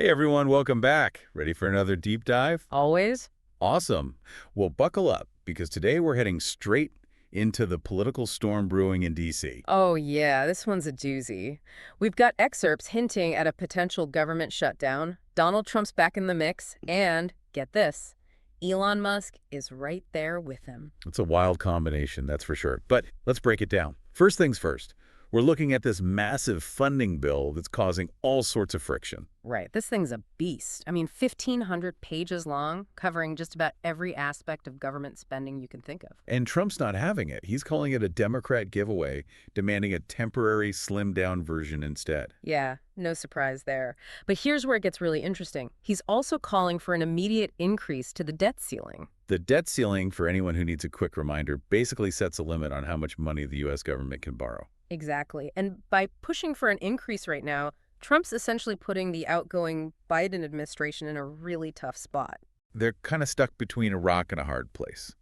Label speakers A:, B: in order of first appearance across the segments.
A: Hey everyone, welcome back. Ready for another deep dive?
B: Always?
A: Awesome. Well, buckle up because today we're heading straight into the political storm brewing in D.C.
B: Oh, yeah, this one's a doozy. We've got excerpts hinting at a potential government shutdown. Donald Trump's back in the mix, and get this, Elon Musk is right there with him.
A: It's a wild combination, that's for sure. But let's break it down. First things first, we're looking at this massive funding bill that's causing all sorts of friction.
B: Right, this thing's a beast. I mean, 1,500 pages long, covering just about every aspect of government spending you can think of.
A: And Trump's not having it. He's calling it a Democrat giveaway, demanding a temporary, slimmed-down version instead.
B: Yeah, no surprise there. But here's where it gets really interesting. He's also calling for an immediate increase to the debt ceiling.
A: The debt ceiling, for anyone who needs a quick reminder, basically sets a limit on how much money the U.S. government can borrow.
B: Exactly. And by pushing for an increase right now, Trump's essentially putting the outgoing Biden administration in a really tough spot.
A: They're kind of stuck between a rock and a hard place.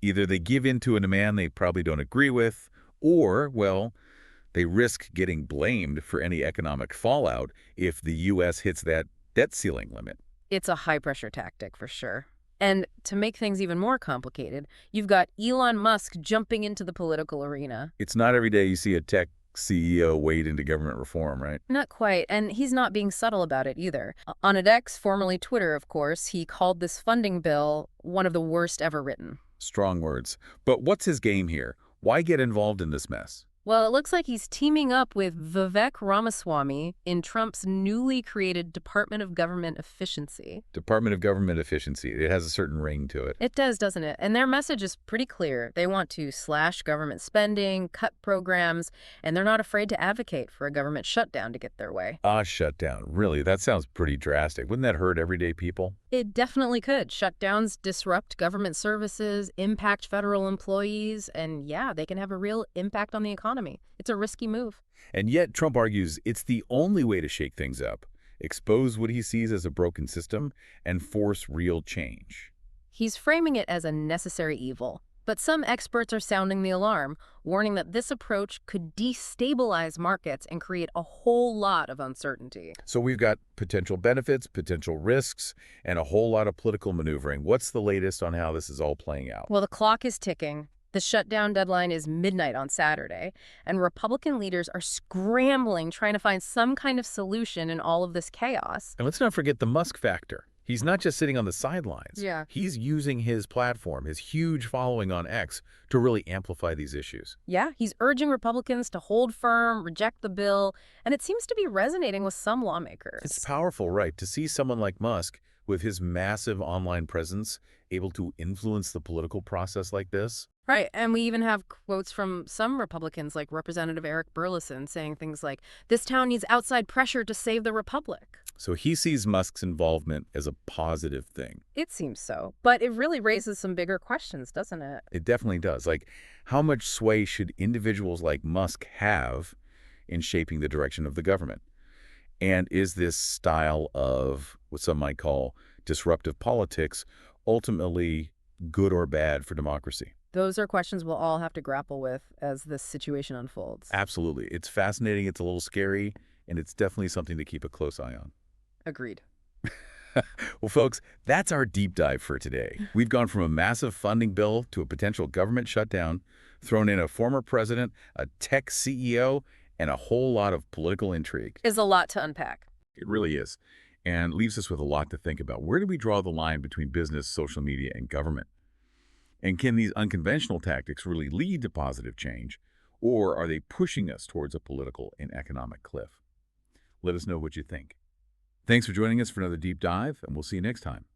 A: Either they give in to a demand they probably don't agree with, or, well, they risk getting blamed for any economic fallout if the U.S. hits that debt ceiling limit.
B: It's a high-pressure tactic for sure. And to make things even more complicated, you've got Elon Musk jumping into the political arena.
A: It's not every day you see a tech CEO wade into government reform, right?
B: Not quite, and he's not being subtle about it either. On X, formerly Twitter, of course, he called this funding bill one of the worst ever written.
A: Strong words. But what's his game here? Why get involved in this mess?
B: Well, it looks like he's teaming up with Vivek Ramaswamy in Trump's newly created Department of Government Efficiency.
A: Department of Government Efficiency. It has a certain ring to it.
B: It does, doesn't it? And their message is pretty clear. They want to slash government spending, cut programs, and they're not afraid to advocate for a government shutdown to get their way.
A: Shutdown. Really? That sounds pretty drastic. Wouldn't that hurt everyday people?
B: It definitely could. Shutdowns disrupt government services, impact federal employees, and yeah, they can have a real impact on the economy. It's a risky move.
A: And yet Trump argues it's the only way to shake things up, expose what he sees as a broken system, and force real change.
B: He's framing it as a necessary evil. But some experts are sounding the alarm, warning that this approach could destabilize markets and create a whole lot of uncertainty.
A: So we've got potential benefits, potential risks, and a whole lot of political maneuvering. What's the latest on how this is all playing out?
B: Well, the clock is ticking. The shutdown deadline is midnight on Saturday, and Republican leaders are scrambling trying to find some kind of solution in all of this chaos.
A: And let's not forget the Musk factor. He's not just sitting on the sidelines.
B: Yeah.
A: He's using his platform, his huge following on X, to really amplify these issues.
B: Yeah, he's urging Republicans to hold firm, reject the bill, and it seems to be resonating with some lawmakers.
A: It's powerful, right, to see someone like Musk, with his massive online presence, able to influence the political process like this.
B: Right, and we even have quotes from some Republicans, like Representative Eric Burlison, saying things like, "This town needs outside pressure to save the republic."
A: So he sees Musk's involvement as a positive thing.
B: It seems so, but it really raises some bigger questions, doesn't it?
A: It definitely does. Like, how much sway should individuals like Musk have in shaping the direction of the government? And is this style of what some might call disruptive politics ultimately good or bad for democracy?
B: Those are questions we'll all have to grapple with as this situation unfolds.
A: Absolutely. It's fascinating, it's a little scary, and it's definitely something to keep a close eye on.
B: Agreed.
A: Well, folks, that's our deep dive for today. We've gone from a massive funding bill to a potential government shutdown, thrown in a former president, a tech CEO, and a whole lot of political intrigue.
B: Is a lot to unpack.
A: It really is, and leaves us with a lot to think about. Where do we draw the line between business, social media, and government? And can these unconventional tactics really lead to positive change, or are they pushing us towards a political and economic cliff? Let us know what you think. Thanks for joining us for another deep dive, and we'll see you next time.